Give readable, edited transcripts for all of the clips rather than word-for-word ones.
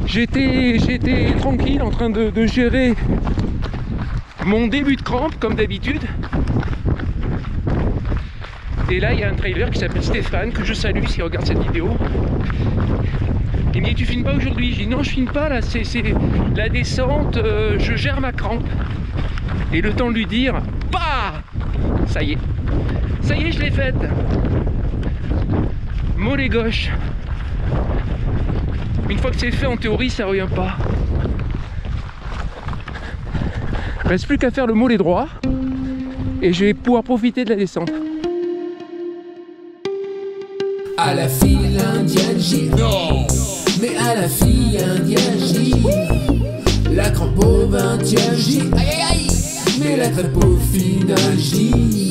J'étais tranquille en train de gérer mon début de crampe comme d'habitude. Et là il y a un trailer qui s'appelle Stéphane, que je salue s'il regarde cette vidéo. Il me dit tu filmes pas aujourd'hui? Je dis non, je filme pas là, c'est la descente, je gère ma crampe. Et le temps de lui dire, bah, ça y est, je l'ai faite. Mollet gauche. Une fois que c'est fait, en théorie ça revient pas. Reste plus qu'à faire le mollet droit et je vais pouvoir profiter de la descente. À la fille indienne J. Non. Mais à la fille indienne J. La crampe au 20e J. Aïe aïe aïe. Mais la crêpe au final J.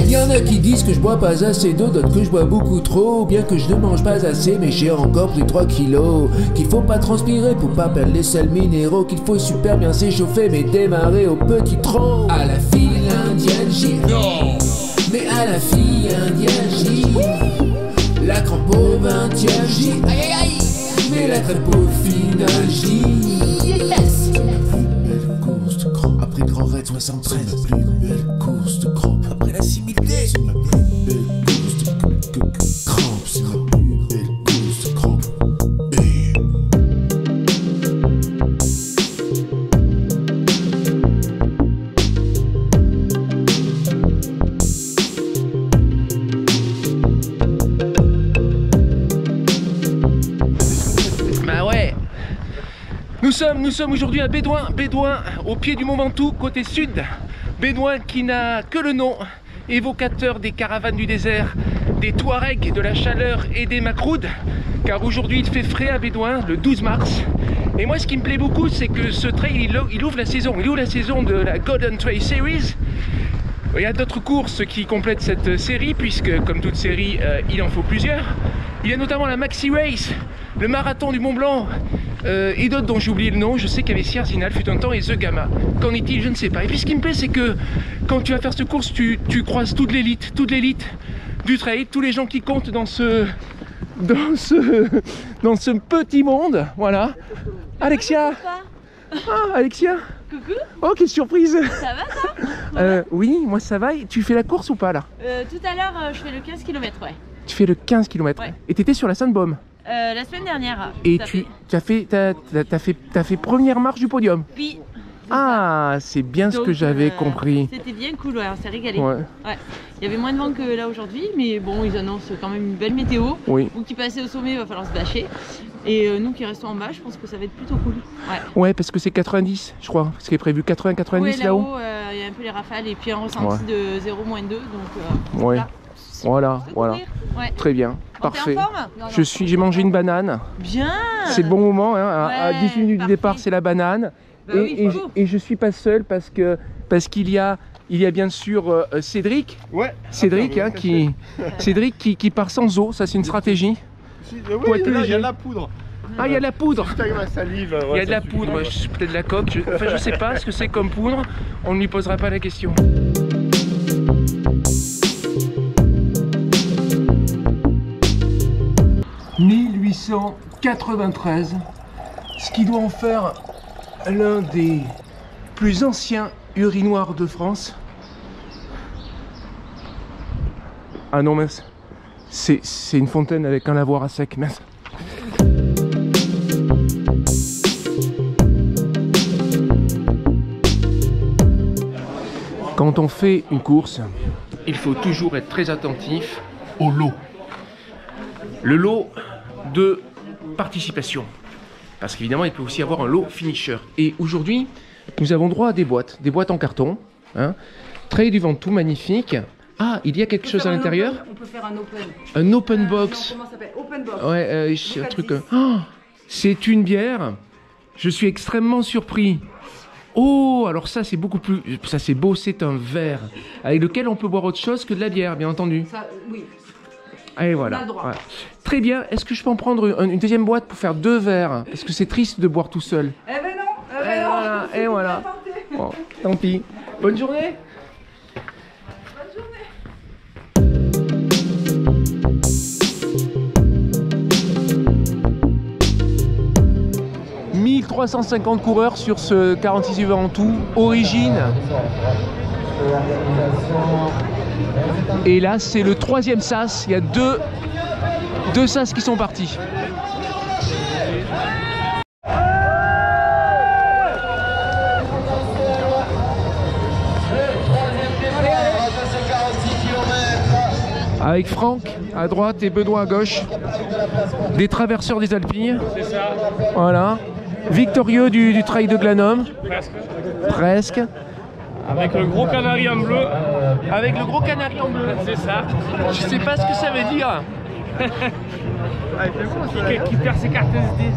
Y'en a qui disent que je bois pas assez d'eau, d'autres que je bois beaucoup trop. Bien que je ne mange pas assez, mais j'ai encore pris 3 kilos. Qu'il faut pas transpirer pour pas perdre les sels minéraux. Qu'il faut super bien s'échauffer, mais démarrer au petit trot. À la fille indienne J. Non. Mais à la fille indienne J. La crampe au 20e J. Aïe aïe aïe. Mais la crêpe au final J. Yes. C'est ma plus belle course de crampe. Après le grand raid 73. C'est ma plus belle course de crampe. Après la 6000D. C'est ma plus belle course de crampe. C'est ma plus belle course de crampe. Nous sommes aujourd'hui à Bédouin, au pied du Mont Ventoux, côté sud. Bédouin qui n'a que le nom, évocateur des caravanes du désert, des Touaregs, de la chaleur et des Macroudes. Car aujourd'hui il fait frais à Bédouin, le 12 mars. Et moi ce qui me plaît beaucoup, c'est que ce trail il ouvre la saison. Il ouvre la saison de la Golden Trail Series. Il y a d'autres courses qui complètent cette série, puisque comme toute série, il en faut plusieurs. Il y a notamment la Maxi Race, le marathon du Mont Blanc, et d'autres dont j'ai oublié le nom. Je sais qu'il y avait Sierzinal fut un temps et The Gamma. Qu'en est-il? Je ne sais pas. Et puis ce qui me plaît, c'est que quand tu vas faire cette course, tu croises toute l'élite du trail, tous les gens qui comptent dans ce petit monde. Voilà. Alexia. Ah, Alexia. Coucou. Oh, quelle surprise. Ça va toi? Oui, moi ça va. Tu fais la course ou pas là? Tout à l'heure, je fais le 15 km, ouais. Tu fais le 15 km. Ouais. Et tu étais sur la Sainte-Baume. La semaine dernière. Et tu as fait première marche du podium. Oui. Ah, c'est bien ce que j'avais compris. C'était bien cool, ouais, on s'est régalé. Ouais. Ouais. Il y avait moins de vent que là aujourd'hui, mais bon, ils annoncent quand même une belle météo. Oui. Vous qui passez au sommet, il va falloir se bâcher. Et nous qui restons en bas, je pense que ça va être plutôt cool. Ouais, ouais, parce que c'est 90, je crois. Ce qui est prévu 80-90 ouais, là-haut. Il y a un peu les rafales et puis un ressenti de 0-2. Donc, ouais. Voilà. Ouais. Très bien. Parfait. En forme? Non. J'ai mangé une banane. Bien. C'est le bon moment, hein. À 10 minutes parfait. du départ, c'est la banane. Bah et je suis pas seul parce qu'il y a bien sûr Cédric. Ouais. Cédric, hein, qui part sans eau. Ça, c'est une stratégie. Oui, il y a de la poudre. Ah, il y a de la poudre. Juste avec ma salive. Il y a de la poudre. Peut-être de la coque. Je sais pas ce que c'est comme poudre. On ne lui posera pas la question. « 1893, ce qui doit en faire l'un des plus anciens urinoirs de France. » Ah non, mince. C'est une fontaine avec un lavoir à sec, mince. Quand on fait une course, il faut toujours être très attentif au lot. Le lot de participation. Parce qu'évidemment, il peut aussi y avoir un lot finisher. Et aujourd'hui, nous avons droit à des boîtes en carton. Hein. Trail du Ventoux, magnifique. Ah, il y a quelque chose à l'intérieur. On peut faire un open. Un open box. Non, comment ça s'appelle? Open box. Ouais, un truc. Oh, c'est une bière. Je suis extrêmement surpris. Oh, alors ça c'est beaucoup plus... Ça c'est beau, c'est un verre. Avec lequel on peut boire autre chose que de la bière, bien entendu. Ça, oui. Et voilà. Ouais. Très bien. Est-ce que je peux en prendre une deuxième boîte pour faire 2 verres? Parce que c'est triste de boire tout seul. Eh ben non. Non. Et voilà. Bon, tant pis. Bonne journée. 350 coureurs sur ce 46 Ventoux, origine. Et là, c'est le 3e sas. Il y a deux sas qui sont partis. Avec Franck à droite et Benoît à gauche, des traverseurs des Alpilles. C'est ça. Voilà. Victorieux du trail de Glanum. Presque. Presque. Avec le gros canari en bleu. Avec le gros canari en bleu. C'est ça. Je sais pas ce que ça veut dire. Qui perd ses cartes SD.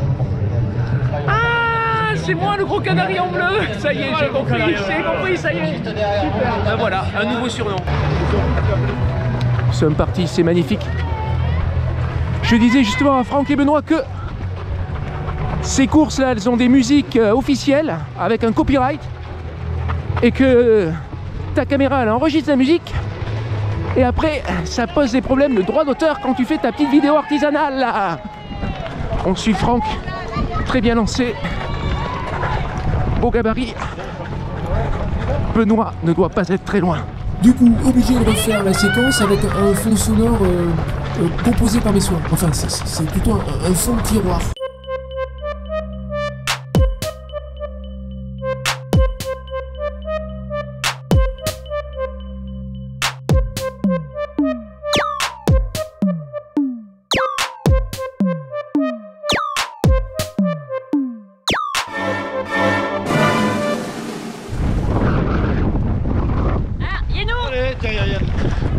Ah, c'est moi le gros canari en bleu. Ça y est, j'ai compris, ça y est. Super. Ben voilà, un nouveau surnom. Nous sommes partis, c'est magnifique. Je disais justement à Franck et Benoît que ces courses-là, elles ont des musiques officielles avec un copyright et que ta caméra, elle enregistre la musique et après, ça pose des problèmes de droit d'auteur quand tu fais ta petite vidéo artisanale là. On suit Franck, très bien lancé, beau gabarit. Benoît ne doit pas être très loin. Du coup, obligé de refaire la séquence avec un fond sonore composé par mes soins. Enfin, c'est plutôt un fond de tiroir.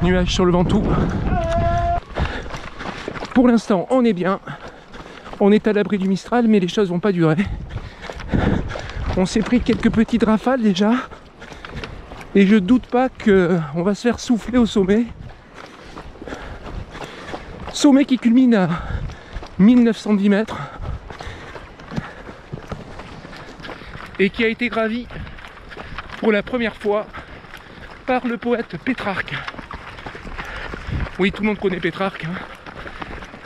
Nuages sur le Ventoux. Pour l'instant, on est bien. On est à l'abri du Mistral, mais les choses vont pas durer. On s'est pris quelques petites rafales déjà. Et je doute pas qu'on va se faire souffler au sommet. Sommet qui culmine à 1910 mètres. Et qui a été gravi pour la première fois par le poète Pétrarque. Oui, tout le monde connaît Pétrarque, hein.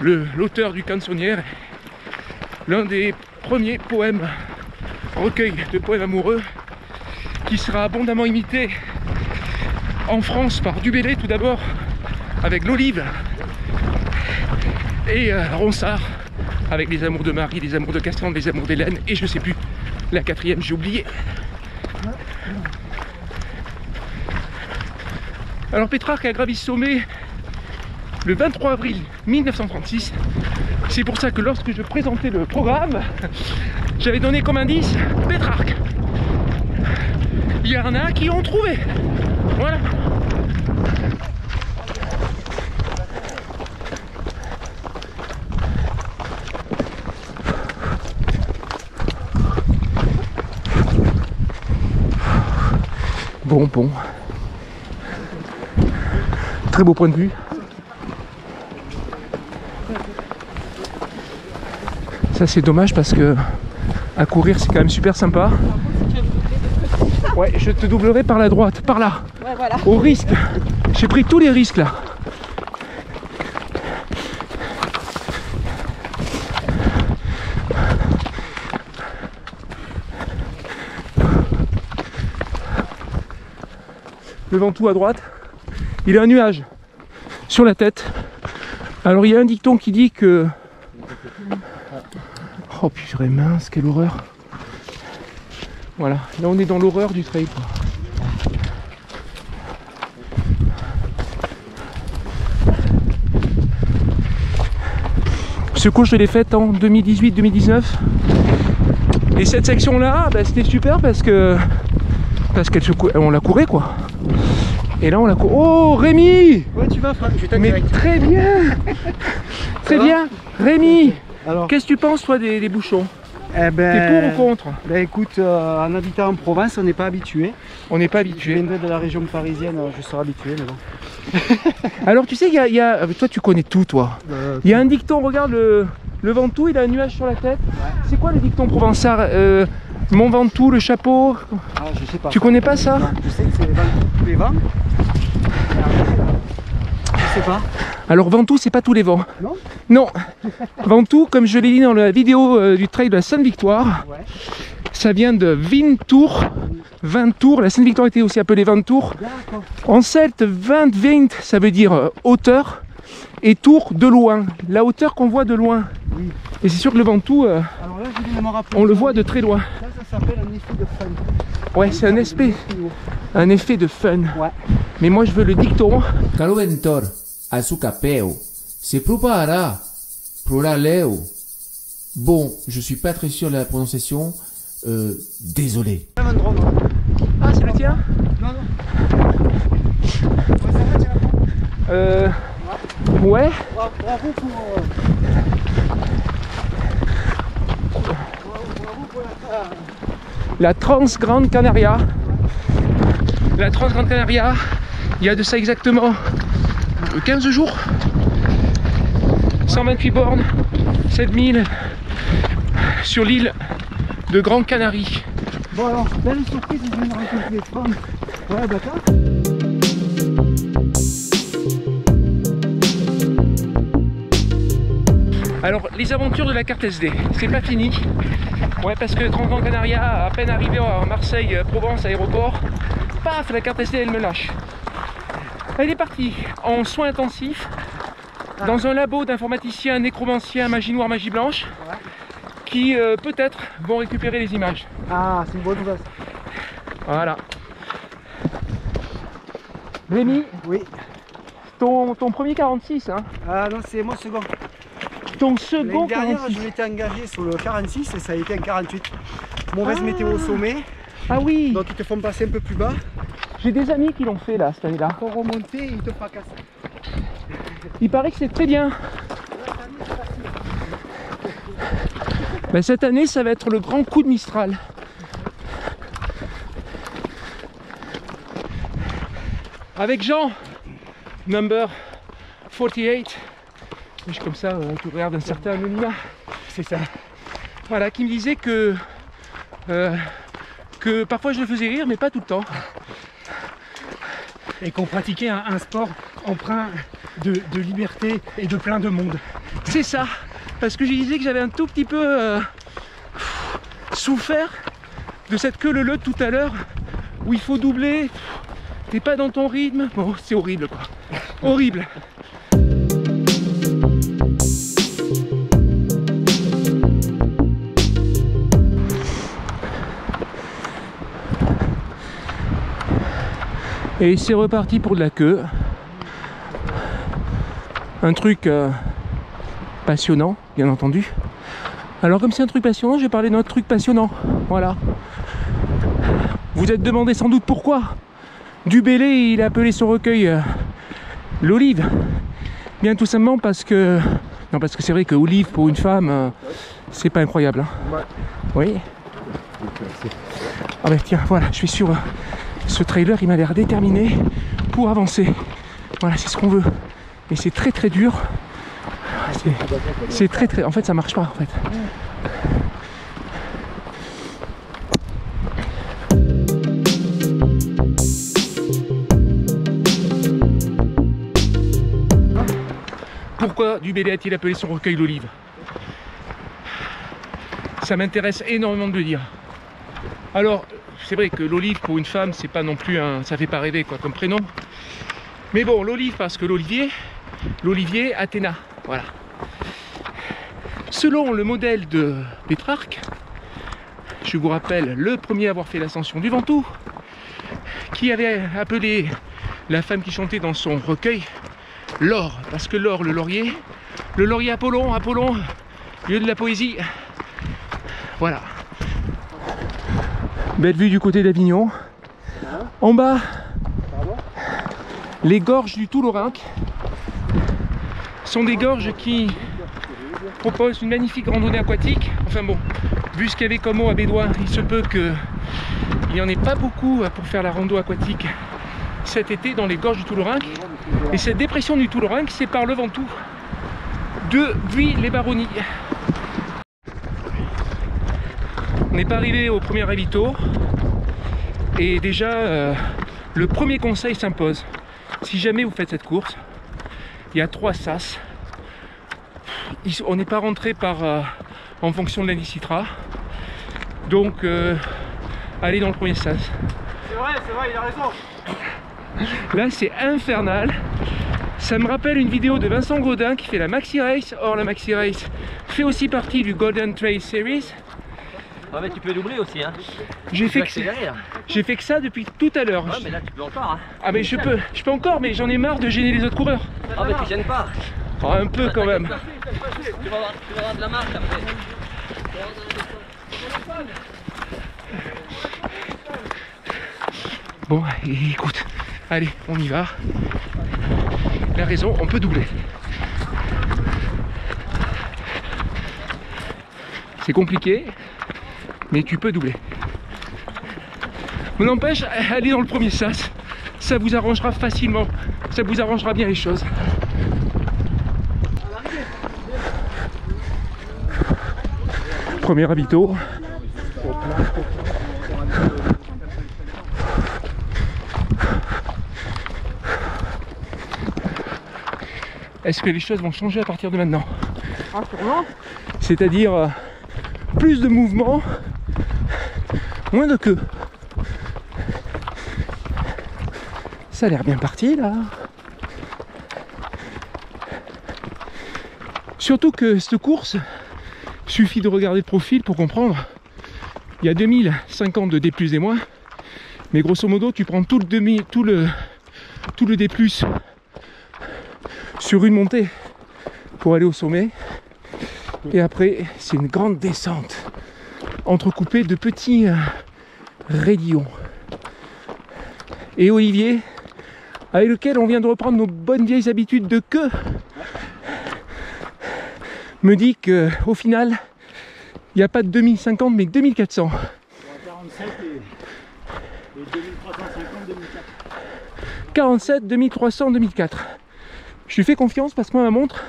L'auteur du Canzoniere, l'un des premiers poèmes, recueils de poèmes amoureux, qui sera abondamment imité en France par Dubélé tout d'abord, avec l'Olive, et Ronsard, avec les amours de Marie, les amours de Cassandre, les amours d'Hélène, et je sais plus, la 4e, j'ai oublié. Alors Pétrarque a gravi ce sommet le 23 avril 1936. C'est pour ça que lorsque je présentais le programme, j'avais donné comme indice Pétrarque. Il y en a qui ont trouvé. Voilà. Bon. Très beau point de vue. Ça c'est dommage parce que à courir c'est quand même super sympa. Ouais, je te doublerai par la droite, par là. Ouais, voilà. Au risque. J'ai pris tous les risques là. Le Ventoux à droite. Il a un nuage sur la tête. Alors il y a un dicton qui dit que... Oh purée mince, quelle horreur. Voilà, là on est dans l'horreur du trail. Ce cours je l'ai faite en 2018-2019. Et cette section là, bah, c'était super parce qu'on la courait quoi. Et là on la court. Oh Rémi! Ouais, tu vas, Franck, je Mais direct. très bien! Très bien! Rémi! Alors, Qu'est-ce que tu penses toi des bouchons? eh ben, T'es pour ou contre? Ben écoute, en habitant en province, on n'est pas habitué. On n'est pas Je habitué. viendrais de la région parisienne, je serais habitué, mais bon. Alors tu sais, toi tu connais tout toi. Il y a un dicton, regarde le Ventoux, il a un nuage sur la tête. C'est quoi le dicton provençal? Mon Ventoux, le chapeau. Ah, je sais pas. Tu connais pas ça? Non, je sais que c'est les vents, tous les vents. Et après, je sais sais pas. Alors Ventoux, c'est pas tous les vents. Non. Non. Ventoux, comme je l'ai dit dans la vidéo du trail de la Sainte-Victoire, Ouais. ça vient de Vintour. Vintour, la Sainte-Victoire était aussi appelée Ventour. D'accord. En celte, vint, ça veut dire hauteur, et tour de loin, la hauteur qu'on voit de loin. Oui. Et c'est sûr que le Ventoux, Alors là, je viens de me rappeler. on le voit de très loin. Ça s'appelle un effet de fun. Ouais, c'est un effet de fun. Ouais. Mais moi, je veux le dicton. Caro ventor, a su capeu, se prepara, proraleu. Bon, je suis pas très sûr de la prononciation, désolé. Même un drone. Ouais. Ah, c'est le tien? Non, non. Ouais, ça va, tiens. Ouais. Bravo pour... Bravo pour La Transgrande Canaria. La Transgrande Canaria, il y a de ça exactement 15 jours. 128 bornes, 7000 sur l'île de Grande Canarie. Bon alors, belle surprise, je viens de rencontrer les femmes. Ouais, d'accord. Alors, les aventures de la carte SD, c'est pas fini. Ouais, parce que Transgrande Canaria, à peine arrivé à Marseille, Provence, aéroport, paf, la carte SD, elle me lâche. Elle est partie en soins intensifs, dans un labo d'informaticiens, nécromanciens, magie noire, magie blanche, qui peut-être vont récupérer les images. Ah, c'est une bonne nouvelle. Voilà. Rémi, Oui. ton premier 46, hein. Ah non, c'est mon second. Ton L'année second dernière, 46. je m'étais engagé sur le 46 et ça a été un 48. Mauvaise météo au sommet, Ah oui, donc ils te font passer un peu plus bas. j'ai des amis qui l'ont fait là, cette année-là. Pour remonter, ils te fracassent. Il paraît que c'est très bien. Ben, cette année, ça va être le grand coup de Mistral. Avec Jean, number 48. Je suis comme ça, tu regardes un certain anonymat. C'est ça. Voilà, qui me disait que parfois je le faisais rire, mais pas tout le temps. Et qu'on pratiquait un sport empreint de liberté et de plein de monde. C'est ça, parce que je disais que j'avais un tout petit peu souffert de cette queue leu tout à l'heure, où il faut doubler, t'es pas dans ton rythme, bon c'est horrible quoi, horrible. Et c'est reparti pour de la queue. Un truc passionnant, bien entendu. Alors comme c'est un truc passionnant, je vais parler d'un autre truc passionnant. Voilà. Vous êtes demandé sans doute pourquoi Du Bellay, il a appelé son recueil l'Olive. Bien tout simplement parce que... Non, parce que c'est vrai que Olive pour une femme, c'est pas incroyable. Hein. Oui. Ah ben tiens, voilà, je suis sûr... Ce trailer, il m'a l'air déterminé pour avancer. Voilà, c'est ce qu'on veut. Mais c'est très très dur. C'est très très... En fait, ça marche pas en fait. Pourquoi Du Bellay a-t-il appelé son recueil l'Olive? Ça m'intéresse énormément de le dire. Alors, c'est vrai que l'olive pour une femme, c'est pas non plus un... ça fait pas rêver quoi comme prénom. Mais bon, l'olive parce que l'olivier, Athéna, voilà. Selon le modèle de Pétrarque, je vous rappelle, le premier à avoir fait l'ascension du Ventoux, qui avait appelé la femme qui chantait dans son recueil Laure, parce que Laure, le laurier Apollon, lieu de la poésie. Voilà. Belle vue du côté d'Avignon. En bas, les gorges du Toulorenc sont des gorges qui proposent une magnifique randonnée aquatique. Enfin bon, vu ce qu'il y avait comme eau à Bédouin, il se peut qu'il n'y en ait pas beaucoup pour faire la rando aquatique cet été dans les gorges du Toulorenc. Et cette dépression du Toulorenc sépare le Ventoux de Buis-les-Baronnies. On n'est pas arrivé au premier ravito et déjà le premier conseil s'impose. Si jamais vous faites cette course, Il y a 3 sas. On n'est pas rentré en fonction de l'indice Citra. Donc, allez dans le premier sas. C'est vrai, il a raison. Là, c'est infernal. Ça me rappelle une vidéo de Vincent Gaudin qui fait la Maxi Race. Or, la Maxi Race fait aussi partie du Golden Trail Series. Ah mais tu peux doubler aussi hein. J'ai fait que ça depuis tout à l'heure. Ouais mais là tu peux encore hein. Ah mais je peux encore, mais j'en ai marre de gêner les autres coureurs. Ah mais tu gênes pas. Oh, un peu quand même. Tu vas avoir de la marque après. Bon, écoute, allez, on y va. Il a raison, on peut doubler. C'est compliqué, mais tu peux doubler. Mais n'empêche, allez dans le premier sas, ça vous arrangera facilement, ça vous arrangera bien les choses. Premier ravito. Est-ce que les choses vont changer à partir de maintenant? Ah, sûrement. C'est-à-dire plus de mouvement, moins de queue. Ça a l'air bien parti là. Surtout que cette course, suffit de regarder le profil pour comprendre. Il y a 2050 de D+ et moins, mais grosso modo tu prends tout le D+ sur une montée pour aller au sommet, et après c'est une grande descente entrecoupée de petits raidillons. Et Olivier, avec lequel on vient de reprendre nos bonnes vieilles habitudes de queue, me dit que au final il n'y a pas de 2050 mais que 2400. 47 et 2350, 2004. 47, 2300, 2004. Je lui fais confiance parce que moi, ma montre,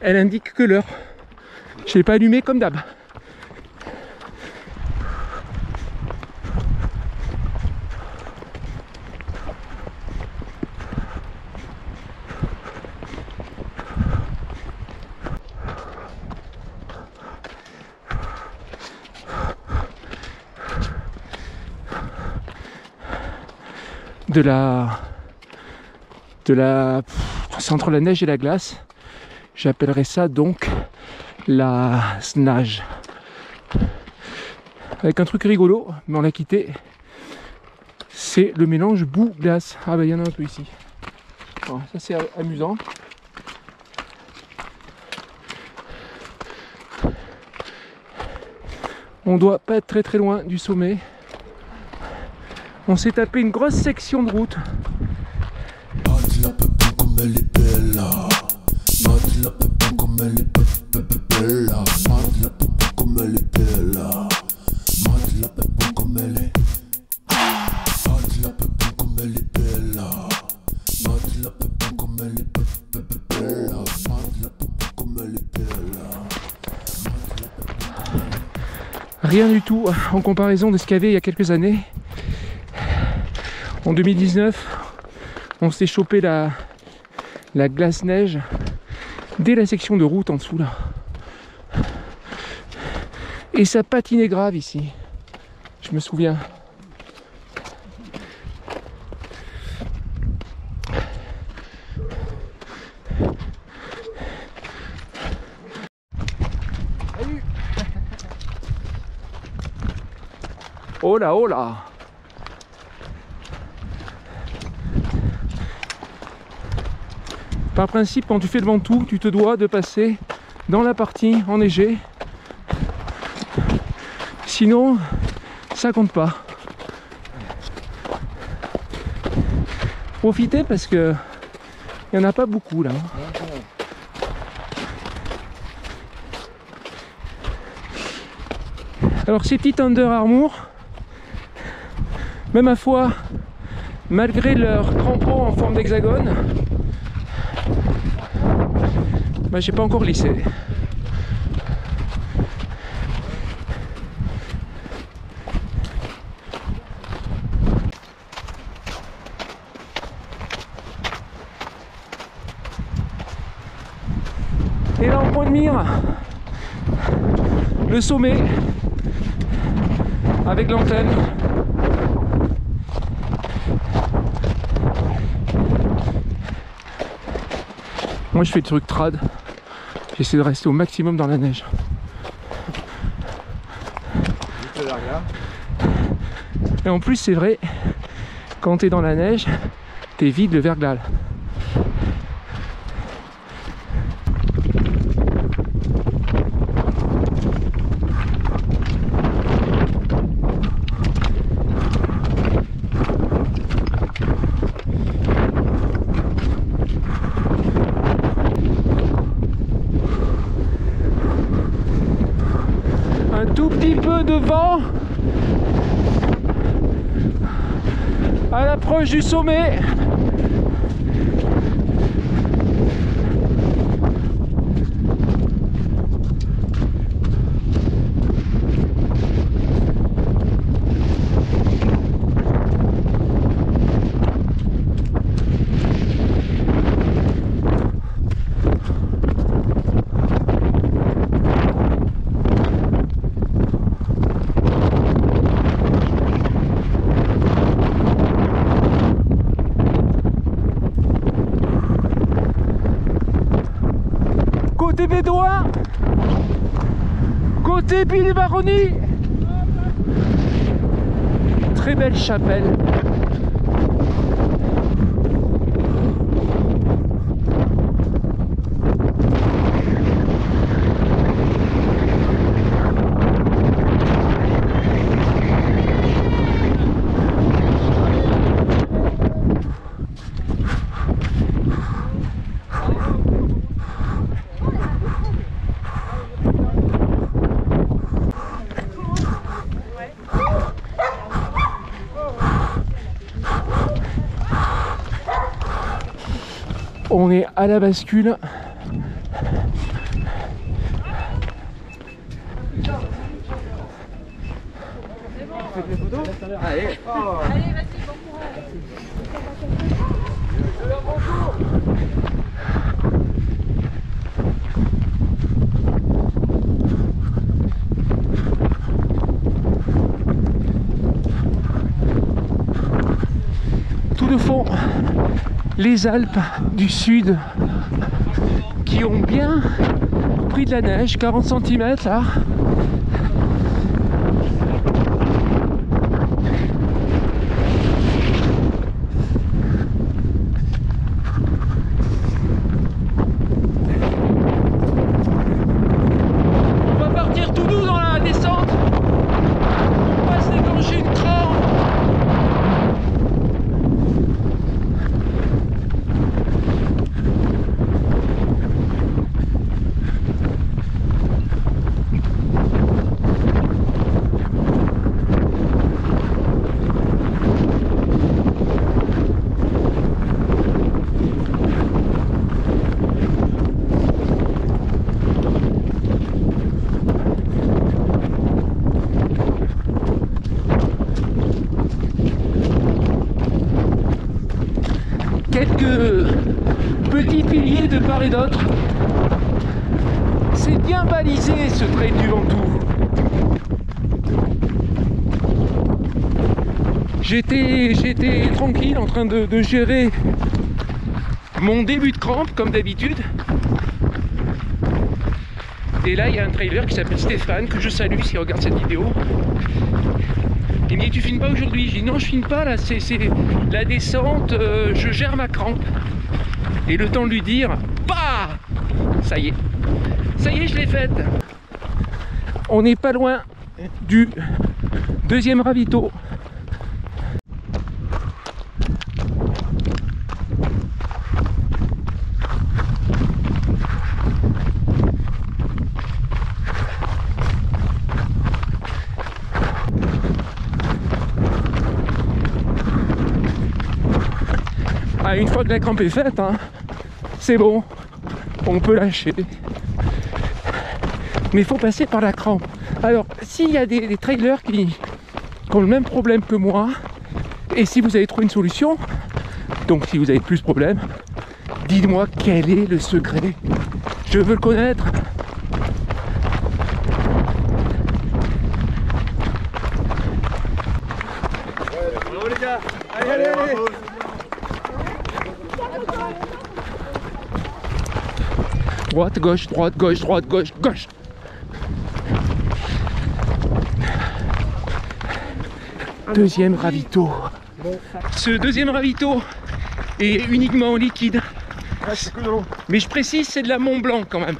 elle indique que l'heure. Je ne l'ai pas allumée comme d'hab. C'est entre la neige et la glace. J'appellerais ça donc la snage. Avec un truc rigolo, mais on l'a quitté. C'est le mélange boue-glace. Ah bah il y en a un peu ici. Bon, ça c'est amusant. On doit pas être très loin du sommet. On s'est tapé une grosse section de route. Rien du tout en comparaison de ce qu'il y avait il y a quelques années. En 2019, on s'est chopé la glace-neige dès la section de route en dessous là. Et ça patinait grave ici, je me souviens. Oh là, oh là! Par principe, quand tu fais le Ventoux, tu te dois de passer dans la partie enneigée. Sinon, ça compte pas. Profitez parce que il n'y en a pas beaucoup là. Alors ces petites Under Armour, même à foi, malgré leurs crampons en forme d'hexagone, bah, j'ai pas encore glissé. Et là en point de mire, le sommet avec l'antenne. Moi je fais le truc trad, j'essaie de rester au maximum dans la neige. Et en plus c'est vrai, quand t'es dans la neige, t'évites le verglas. Un tout petit peu de vent à l'approche du sommet. Côté Bédouin, côté Pille-Baronnie, très belle chapelle. On est à la bascule. Allez. Tout de fond, les Alpes du Sud qui ont bien pris de la neige, 40 cm là. On va partir tout doux dans la descente. On va se déclencher une crampe. Quelques petits piliers de part et d'autre. C'est bien balisé ce trail du Ventoux. J'étais tranquille en train de gérer mon début de crampe comme d'habitude. Et là il y a un trailer qui s'appelle Stéphane, que je salue s'il regarde cette vidéo. Il me dit tu filmes pas aujourd'hui? J'ai dit non je filme pas là, c'est la descente, je gère ma crampe. Et le temps de lui dire, bah ça y est, je l'ai faite. On n'est pas loin du deuxième ravito. Ah, une fois que la crampe est faite, hein, c'est bon, on peut lâcher. Mais il faut passer par la crampe. Alors, s'il y a des trailers qui ont le même problème que moi, et si vous avez trouvé une solution, donc si vous avez plus de problème, dites-moi quel est le secret. Je veux le connaître. Bravo les gars. Allez. Droite, gauche, droite, gauche, droite, gauche, gauche. Deuxième ravito. Ce deuxième ravito est uniquement en liquide. C'est que de l'eau. Mais je précise, c'est de la Mont Blanc quand même.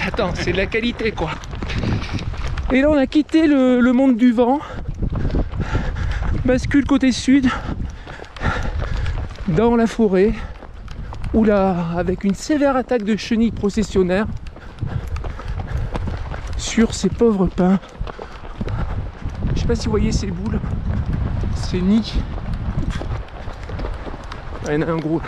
Attends, c'est de la qualité quoi. Et là on a quitté le monde du vent. Bascule côté sud. Dans la forêt. Où là, avec une sévère attaque de chenilles processionnaires. Sur ces pauvres pins. Je sais pas si vous voyez ces boules. Ces nids. Il y en a un gros là.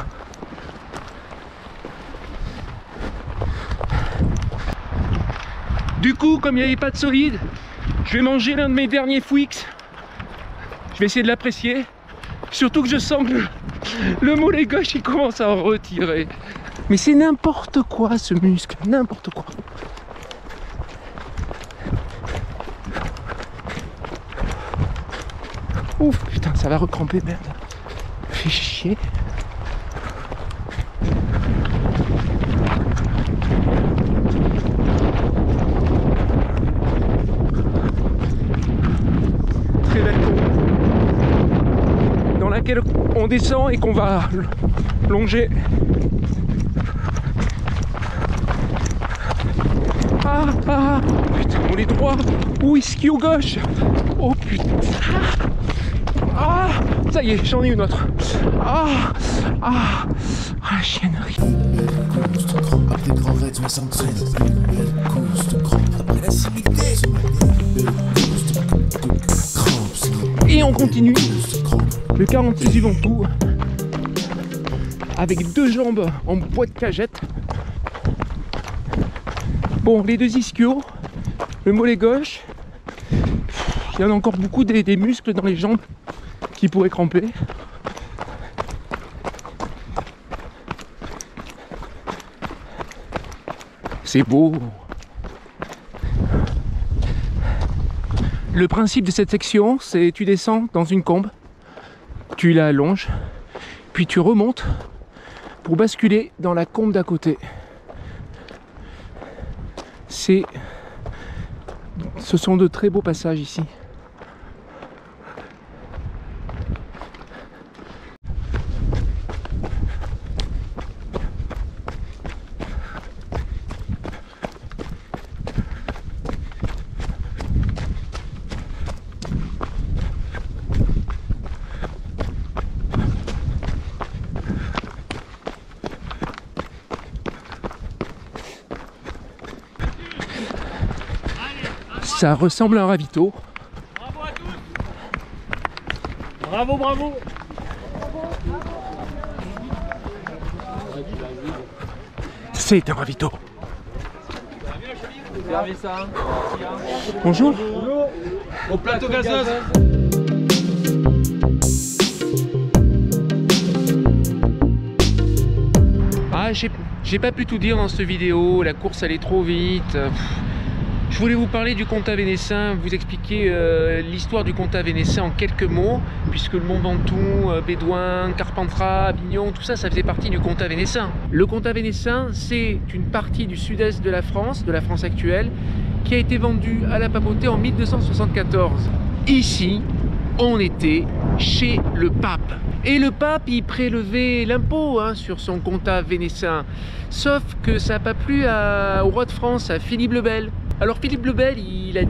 Du coup, comme il n'y avait pas de solide, je vais manger l'un de mes derniers Fouix. Je vais essayer de l'apprécier. Surtout que je sens que le mollet gauche il commence à en retirer. Mais c'est n'importe quoi ce muscle, n'importe quoi. Ouf, putain, ça va recramper, merde. Fais chier. Très belle courbe dans laquelle on descend et qu'on va longer. Ah, putain, on est droit ou ischio gauche. Oh putain. Ah, ça y est, j'en ai une autre. La chiennerie. Après grand raid 73, après la civilité. Et on continue le 46 du Ventoux avec 2 jambes en bois de cagette. Bon, les 2 ischios, le mollet gauche, il y en a encore beaucoup des muscles dans les jambes qui pourraient cramper. C'est beau. Le principe de cette section, c'est tu descends dans une combe, tu la allonges, puis tu remontes pour basculer dans la combe d'à côté. Ce sont de très beaux passages ici. Ça ressemble à un ravito. Bravo à tous. Bravo, bravo. C'est un ravito. Servez ça. Bonjour. Au plateau gazeuse. Ah, j'ai pas pu tout dire dans cette vidéo. La course allait trop vite. Je voulais vous parler du Comtat Vénessin, vous expliquer l'histoire du Comtat Vénessin en quelques mots, puisque le Mont Ventoux, Bédouin, Carpentras, Avignon, tout ça, ça faisait partie du Comtat Vénessin. Le Comtat Vénessin, c'est une partie du sud-est de la France actuelle, qui a été vendue à la papauté en 1274. Ici, on était chez le pape. Et le pape, il prélevait l'impôt sur son Comtat Vénessin. Sauf que ça n'a pas plu au roi de France, à Philippe le Bel. Alors Philippe le Bel, il a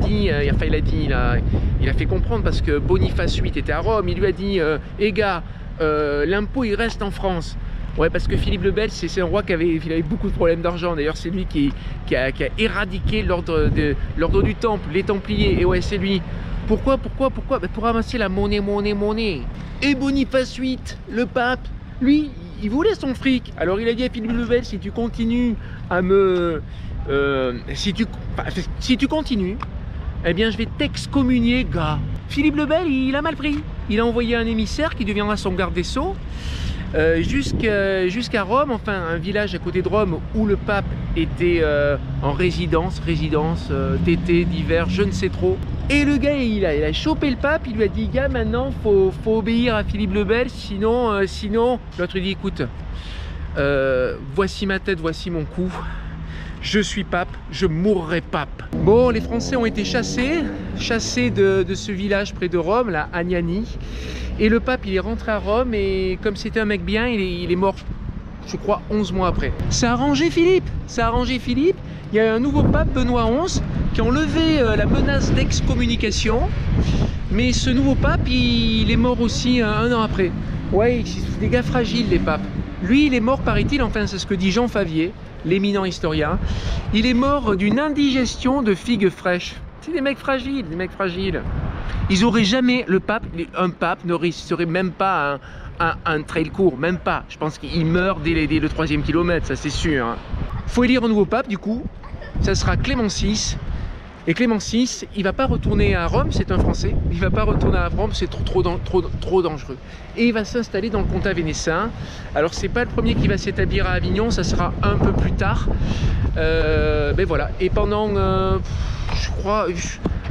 fait comprendre, parce que Boniface VIII était à Rome, il lui a dit eh gars, l'impôt il reste en France. Ouais, parce que Philippe le Bel, c'est un roi il avait beaucoup de problèmes d'argent. D'ailleurs, c'est lui qui a éradiqué l'ordre du Temple, les Templiers. Et ouais, c'est lui. Pourquoi ben, pour ramasser la monnaie. Et Boniface VIII, le pape, lui, il voulait son fric. Alors il a dit à Philippe le Bel, si tu continues à me... si tu continues, eh bien je vais t'excommunier, gars. Philippe le Bel, il a mal pris. il a envoyé un émissaire qui deviendra son garde des Sceaux jusqu'à Rome, enfin un village à côté de Rome où le pape était en résidence d'été, d'hiver, je ne sais trop. Et le gars, il a chopé le pape, il lui a dit, gars, maintenant faut obéir à Philippe le Bel, sinon l'autre lui dit, écoute, voici ma tête, voici mon cou, je suis pape, je mourrai pape. Bon, les Français ont été chassés de ce village près de Rome, là, Agnani. Et le pape, il est rentré à Rome et comme c'était un mec bien, il est mort, je crois, 11 mois après. Ça a arrangé Philippe, Il y a un nouveau pape, Benoît XI, qui a enlevé la menace d'excommunication. Mais ce nouveau pape, il est mort aussi un an après. Ouais, c'est des gars fragiles, les papes. Lui, il est mort, paraît-il, enfin c'est ce que dit Jean Favier, l'éminent historien. Il est mort d'une indigestion de figues fraîches. C'est des mecs fragiles, Ils auraient jamais, un pape ne réussirait même pas un trail court, même pas. Je pense qu'il meurt dès le 3e kilomètre, ça c'est sûr. Hein. Faut élire un nouveau pape du coup, ça sera Clément VI. Et Clément VI, il va pas retourner à Rome, c'est un Français. Il va pas retourner à Rome, c'est trop dangereux. Et il va s'installer dans le comtat vénétien. Alors c'est pas le premier qui va s'établir à Avignon, ça sera un peu plus tard. Mais voilà. Et pendant, je crois,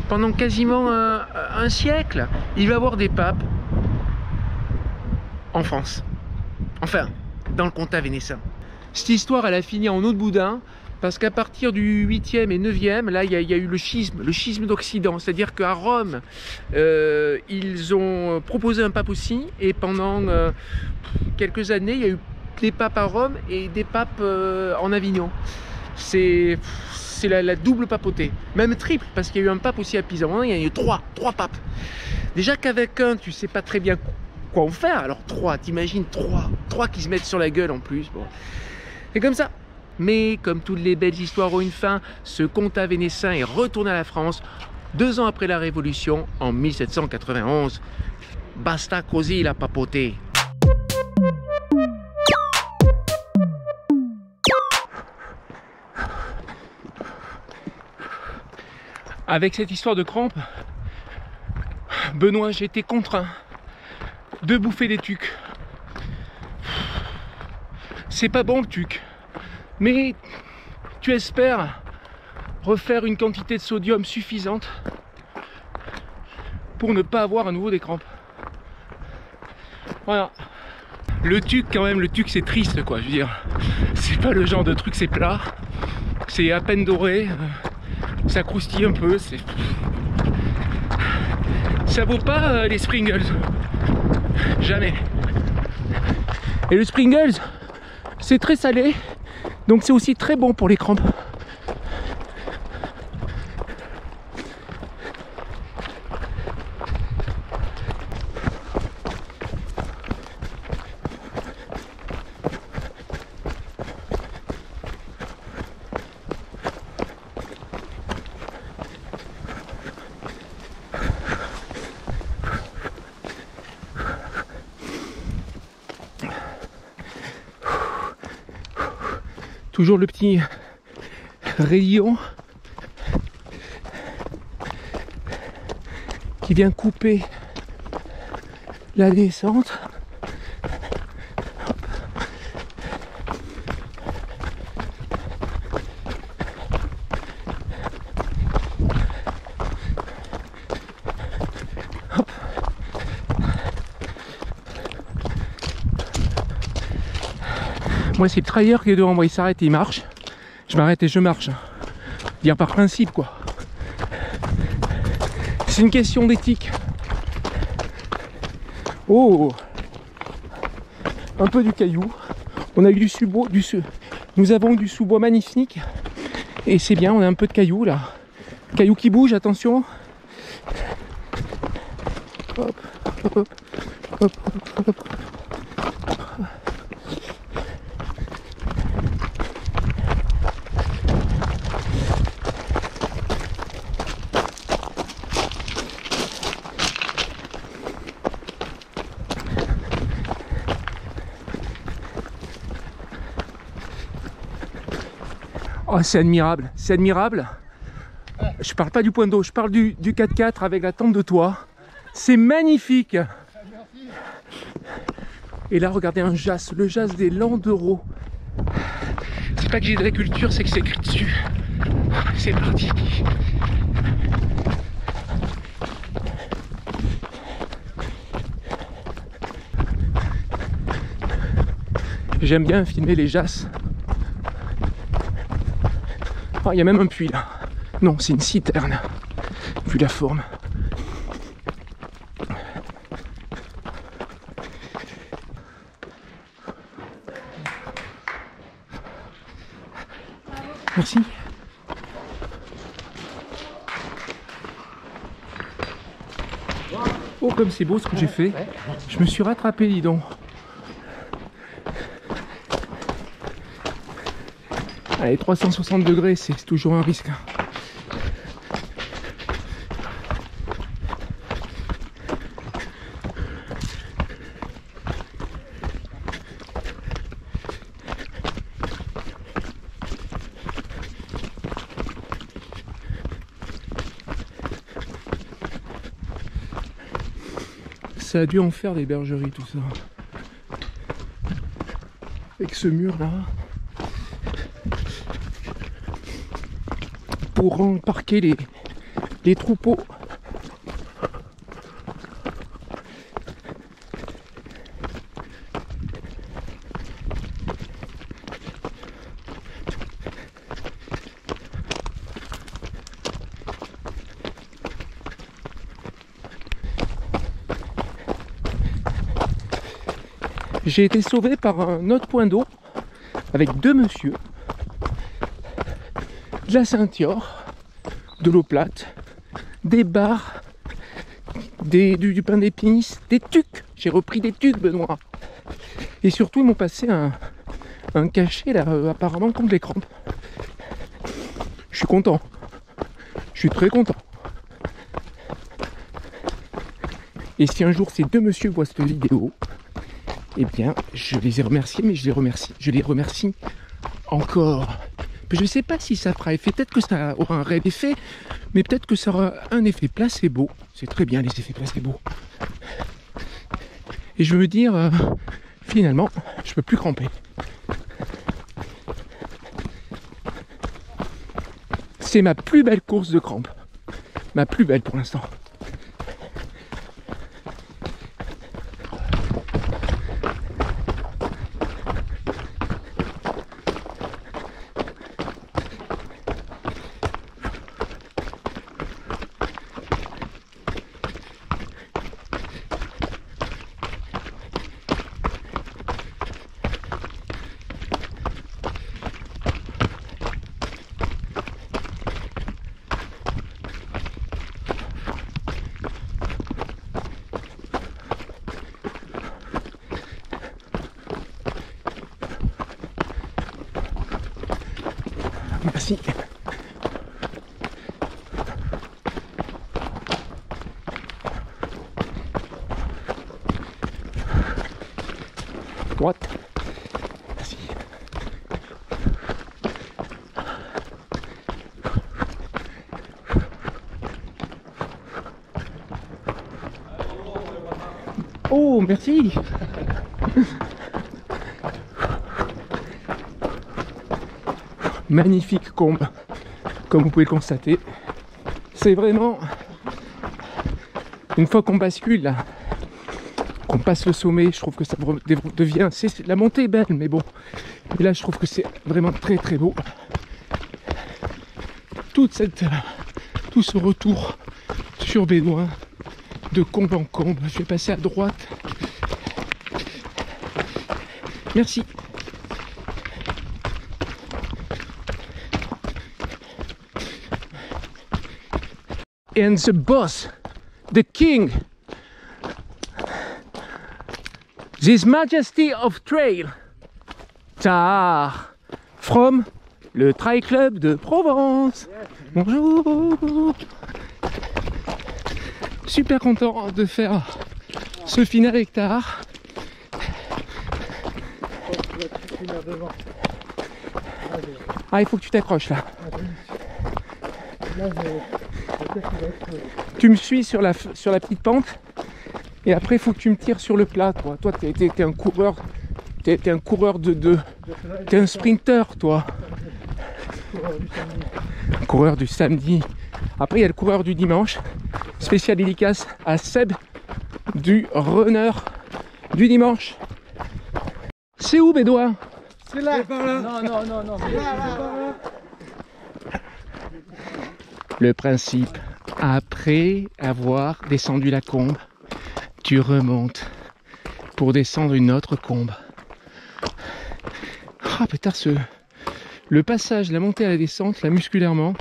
pendant quasiment un siècle, il va y avoir des papes en France. Enfin, dans le comtat vénétien. Cette histoire, elle a fini en eau de boudin. Parce qu'à partir du 8e et 9e, là, il y a eu le schisme d'Occident. C'est-à-dire qu'à Rome, ils ont proposé un pape aussi. Et pendant quelques années, il y a eu des papes à Rome et des papes en Avignon. C'est la double papauté. Même triple, parce qu'il y a eu un pape aussi à Pisa. Il y a eu trois papes. Déjà qu'avec un, tu sais pas très bien quoi en faire. Alors trois, t'imagines trois qui se mettent sur la gueule en plus. Bon. C'est comme ça. Mais comme toutes les belles histoires ont une fin, ce comtat vénétien est retourné à la France 2 ans après la Révolution, en 1791. Basta così la papauté. Avec cette histoire de crampes, Benoît, j'ai été contraint de bouffer des tucs. C'est pas bon le tuc. Mais tu espères refaire une quantité de sodium suffisante pour ne pas avoir à nouveau des crampes. Voilà. Le tuc quand même, le tuc c'est triste quoi, je veux dire. C'est pas le genre de truc, c'est plat. C'est à peine doré. Ça croustille un peu. Ça vaut pas les Springles. Jamais. Et le Springles, c'est très salé. Donc c'est aussi très bon pour les crampes. Toujours le petit rayon qui vient couper la descente. Hop. Moi c'est le trailer qui est devant moi, il s'arrête et il marche. Je m'arrête et je marche. Dire par principe quoi. C'est une question d'éthique. Oh, un peu du caillou. On a eu du sous-bois, nous avons du sous-bois magnifique. Et c'est bien, on a un peu de caillou là. Caillou qui bouge, attention. Hop, hop, hop, hop, hop, hop. Oh, c'est admirable, c'est admirable. Je parle pas du point d'eau, je parle du 4x4 avec la tente de toit. C'est magnifique. Et là, regardez un jas, le jas des Landerneau. C'est pas que j'ai de la culture, c'est que c'est écrit dessus. C'est parti. J'aime bien filmer les jas. Oh, il y a même un puits là. Non, c'est une citerne. Vu la forme. Merci. Oh, comme c'est beau ce que j'ai fait. Je me suis rattrapé, dis donc. Allez, 360 degrés, c'est toujours un risque. Ça a dû en faire des bergeries tout ça. Avec ce mur là. Pour embarquer les troupeaux. J'ai été sauvé par un autre point d'eau avec deux messieurs, de la ceinture, de l'eau plate, des barres, du pain d'épices, des tucs. J'ai repris des tucs, Benoît. Et surtout, ils m'ont passé un cachet là, apparemment contre les crampes. Je suis content. Je suis très content. Et si un jour ces deux messieurs voient cette vidéo, eh bien, je les ai remerciés, mais je les remercie encore. Je ne sais pas si ça fera effet, peut-être que ça aura un réel effet, mais peut-être que ça aura un effet placebo. C'est très bien les effets placebo. Et je veux me dire, finalement, je ne peux plus cramper. C'est ma plus belle course de crampes. Ma plus belle pour l'instant. Merci. Droite. Merci. Oh, merci. Magnifique combe, comme vous pouvez le constater. C'est vraiment, une fois qu'on bascule là, qu'on passe le sommet, je trouve que ça devient, la montée est belle, mais bon, et là je trouve que c'est vraiment très très beau. Tout ce retour sur Bédouin, de combe en combe. Je vais passer à droite. Merci. And the boss, the king, His Majesty of Trail, Tsar, from le Trail Club de Provence. Bonjour. Super content de faire ce final avec Tahar. Ah, il faut que tu t'accroches là. Tu me suis sur la petite pente Et après, il faut que tu me tires sur le plat, toi. Toi, t'es un coureur. T'es un coureur T'es un sprinter, toi. Coureur du samedi. Après, il y a le coureur du dimanche. Spécial dédicace à Seb du runner du dimanche. C'est où, Bédouin? C'est là. C'est par là. Non. C'est là. Le principe, après avoir descendu la combe, tu remontes pour descendre une autre combe. Ah putain, le passage, la montée à la descente, là musculairement,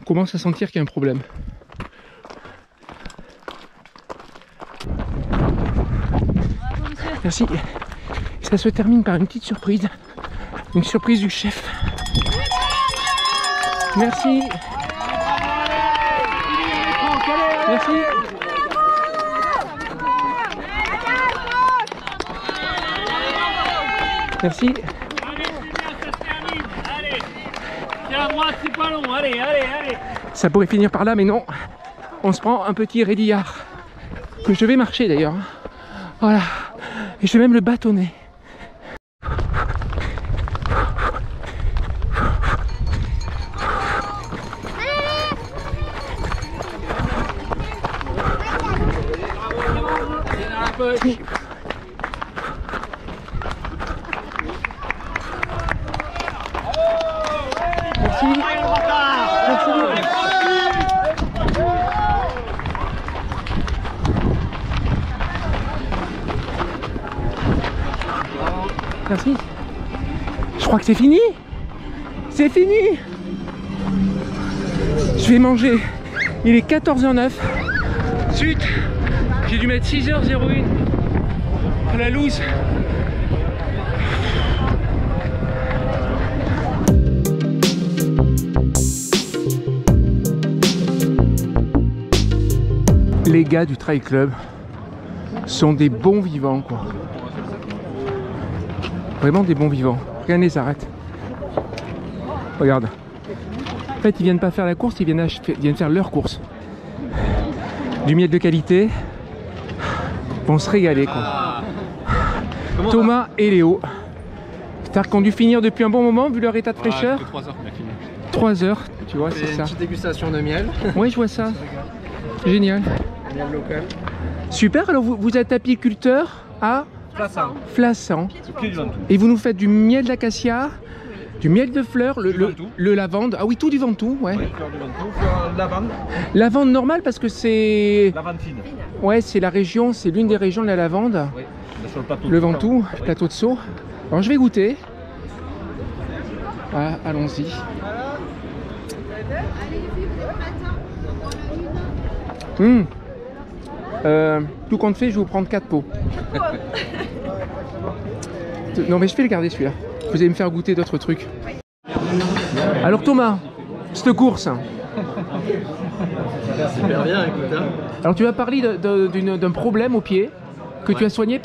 on commence à sentir qu'il y a un problème. Merci. Ça se termine par une petite surprise. Une surprise du chef. Merci. Merci. Merci. Allez, tiens à droite, c'est pas long, allez. Ça pourrait finir par là, mais non. On se prend un petit raidillard. Que je vais marcher d'ailleurs. Voilà. Et je vais même le bâtonner. Merci. Merci. Je crois que c'est fini. C'est fini. Je vais manger. Il est 14h09. Zut. J'ai dû mettre 6h01 à la loose. Les gars du Trail Club sont des bons vivants, quoi. Vraiment des bons vivants. Rien ne les arrête. Regarde. En fait, ils viennent pas faire la course, ils viennent faire leur course. Du miel de qualité. Ils vont se régaler, quoi. Thomas et Léo. C'est-à-dire qu'on a dû finir depuis un bon moment, vu leur état de fraîcheur. 3 heures qu'on a fini. 3 heures, tu vois, c'est ça. Une petite dégustation de miel. Oui, je vois ça. Génial. Miel local. Super, alors vous êtes apiculteur à Flassan. Et vous nous faites du miel d'acacia, du miel de fleurs, le lavande. Ah oui, tout du Ventoux, ouais. Oui, fleur du Ventoux, fleur lavande. Lavande normale parce que c'est... Lavande fine. Ouais, c'est la région, c'est l'une des régions de la lavande. Oui, sur le plateau. Le Ventoux, le plateau de Sceaux. Alors je vais goûter. Ah, allons-y. Tout compte fait, je vais vous prendre 4 pots. Non mais je vais le garder celui-là. Vous allez me faire goûter d'autres trucs. Alors Thomas, cette course. Super bien, écoute. Hein. Alors tu vas parler d'un problème au pied que tu as soigné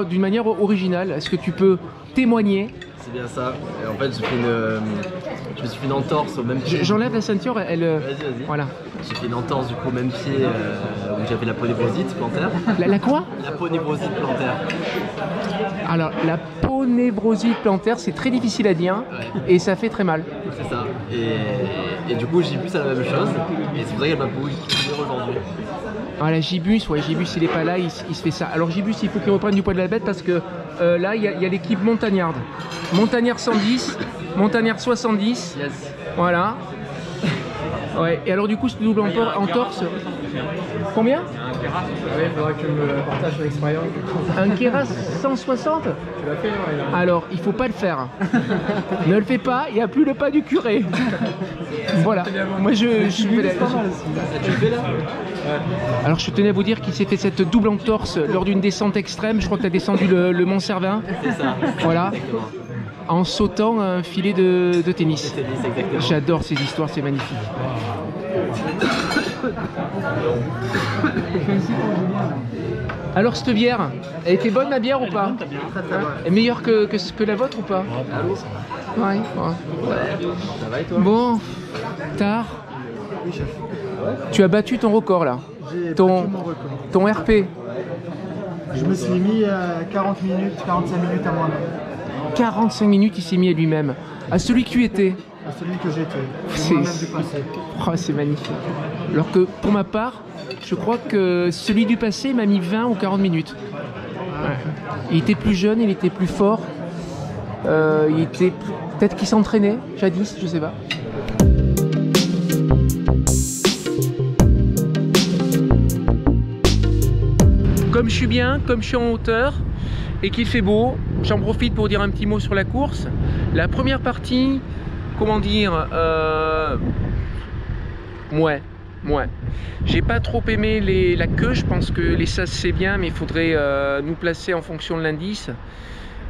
d'une manière originale. Est-ce que tu peux témoigner? C'est bien ça. Et en fait, je me suis fait une entorse au même pied. J'enlève la ceinture, elle... Vas-y. Voilà. J'ai fait une entorse du coup au même pied où j'avais la ponévrosite plantaire. La quoi? La ponévrosite plantaire. Alors, la ponévrosite plantaire, c'est très difficile à dire et ça fait très mal. C'est ça. Et du coup, Gibus a la même chose. Et c'est pour ça qu'elle m'a beaucoup courir aujourd'hui. Ah, la Gibus, ouais, Gibus il est pas là, il se fait ça. Alors Gibus, il faut qu'il reprenne du poids de la bête parce que là, il y a l'équipe montagnarde. Montagnard 110, montagnard 70. Yes. Voilà. Ouais, et alors du coup, ce double entorse. Combien? Oui, il faudra que tu me partages ton expérience. Un Keras 160? Tu l'as fait, non? Alors, il faut pas le faire. Ne le fais pas, il n'y a plus le pas du curé. Voilà. Moi, je fais la... Tu le fais là? Alors, je tenais à vous dire qu'il s'est fait cette double entorse lors d'une descente extrême. Je crois que tu as descendu le Mont Cervin. C'est ça. Voilà. En sautant un filet de tennis. Exactement. J'adore ces histoires, c'est magnifique. Alors cette bière, elle était bonne la bière ou pas? Elle est meilleure que la vôtre ou pas? Ouais. Ça va et toi? Bon, tard. Tu as battu ton record là. Ton RP. Je me suis mis 40 minutes, 45 minutes à moi-même. 45 minutes, il s'est mis à lui-même. À celui que tu étais. À celui que j'étais. C'est Moi-même du passé. oh, c'est magnifique. Alors que pour ma part, je crois que celui du passé m'a mis 20 ou 40 minutes. Ouais. Il était plus jeune, il était plus fort. Il était peut-être qu'il s'entraînait jadis, je sais pas. Comme je suis bien, comme je suis en hauteur et qu'il fait beau, j'en profite pour dire un petit mot sur la course. La première partie, comment dire, ouais. J'ai pas trop aimé la queue, je pense que les sas c'est bien, mais il faudrait nous placer en fonction de l'indice.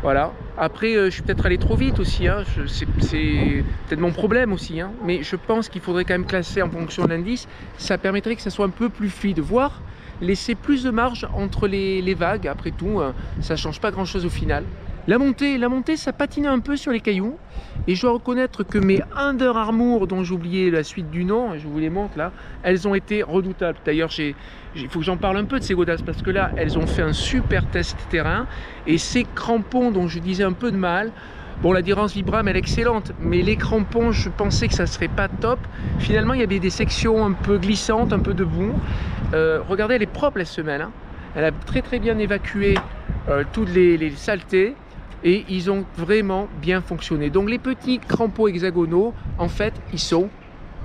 Voilà. Après, je suis peut-être allé trop vite aussi, hein. C'est peut-être mon problème aussi, hein. Mais je pense qu'il faudrait quand même classer en fonction de l'indice. Ça permettrait que ça soit un peu plus fluide, voire laisser plus de marge entre les vagues. Après tout, ça change pas grand-chose au final. La montée, ça patinait un peu sur les cailloux. Et je dois reconnaître que mes Under Armour, dont j'ai oublié la suite du nom, je vous les montre là, elles ont été redoutables. D'ailleurs, il faut que j'en parle un peu de ces godasses, parce que là, elles ont fait un super test terrain. Et ces crampons dont je disais un peu de mal, bon, l'adhérence Vibram, elle est excellente, mais les crampons, je pensais que ça serait pas top. Finalement, il y avait des sections un peu glissantes, un peu debout. Regardez, elle est propre la semelle, hein. Elle a très bien évacué toutes les saletés. Et ils ont vraiment bien fonctionné. Donc les petits crampons hexagonaux, en fait, ils sont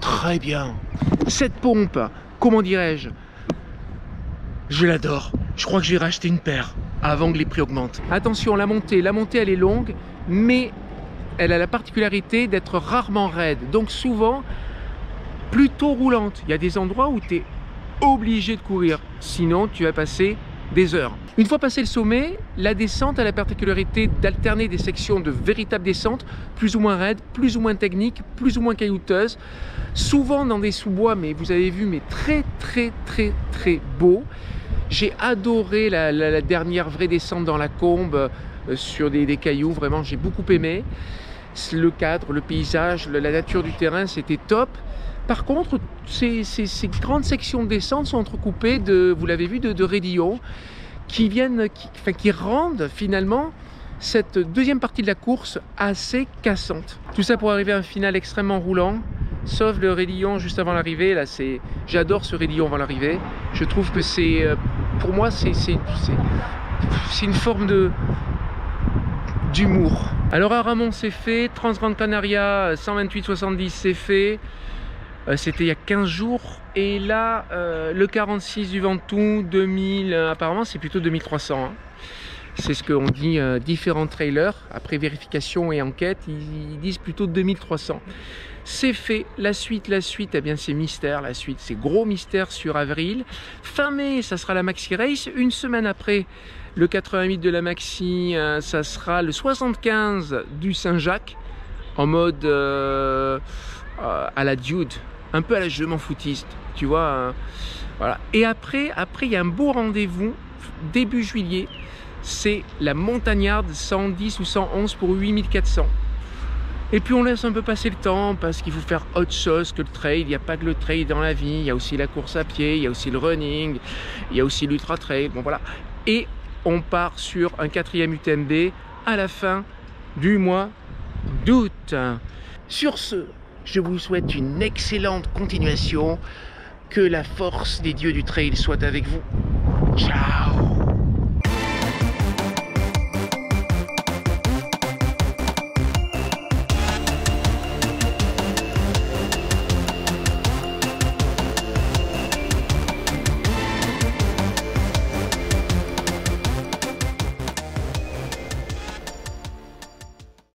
très bien. Cette pompe, comment dirais-je, je l'adore. Je crois que j'ai racheté une paire avant que les prix augmentent. Attention, la montée elle est longue, mais elle a la particularité d'être rarement raide. Donc souvent, plutôt roulante. Il y a des endroits où tu es obligé de courir. Sinon, tu vas passer des heures. Une fois passé le sommet, la descente a la particularité d'alterner des sections de véritable descente, plus ou moins raides, plus ou moins techniques, plus ou moins caillouteuses, souvent dans des sous-bois, mais vous avez vu, mais très beau. J'ai adoré la dernière vraie descente dans la combe sur des cailloux, vraiment j'ai beaucoup aimé. Le cadre, le paysage, la nature du terrain, c'était top. Par contre, ces grandes sections de descente sont entrecoupées de, vous l'avez vu, de raidillons qui rendent finalement cette deuxième partie de la course assez cassante. Tout ça pour arriver à un final extrêmement roulant, sauf le raidillon juste avant l'arrivée. Là, j'adore ce raidillon avant l'arrivée. Je trouve que c'est, pour moi, c'est une forme d'humour. Alors à Ramon, c'est fait. Transgrande Canaria 128,70, c'est fait. C'était il y a 15 jours. Et là, le 46 du Ventoux, 2000, apparemment c'est plutôt 2300. Hein. C'est ce qu'on dit différents trailers. Après vérification et enquête, ils disent plutôt 2300. C'est fait. La suite, eh bien c'est mystère. La suite, c'est gros mystère sur avril. Fin mai, ça sera la Maxi Race. Une semaine après le 88 de la Maxi, ça sera le 75 du Saint-Jacques. En mode à la Dude. Un peu à la je m'en foutiste, tu vois. Voilà. Et après, il y a un beau rendez-vous début juillet. C'est la Montagnarde 110 ou 111 pour 8400. Et puis on laisse un peu passer le temps parce qu'il faut faire autre chose que le trail. Il n'y a pas que le trail dans la vie. Il y a aussi la course à pied, il y a aussi le running, il y a aussi l'ultra trail. Bon voilà. Et on part sur un 4e UTMB à la fin du mois d'août. Sur ce, je vous souhaite une excellente continuation. Que la force des dieux du trail soit avec vous. Ciao!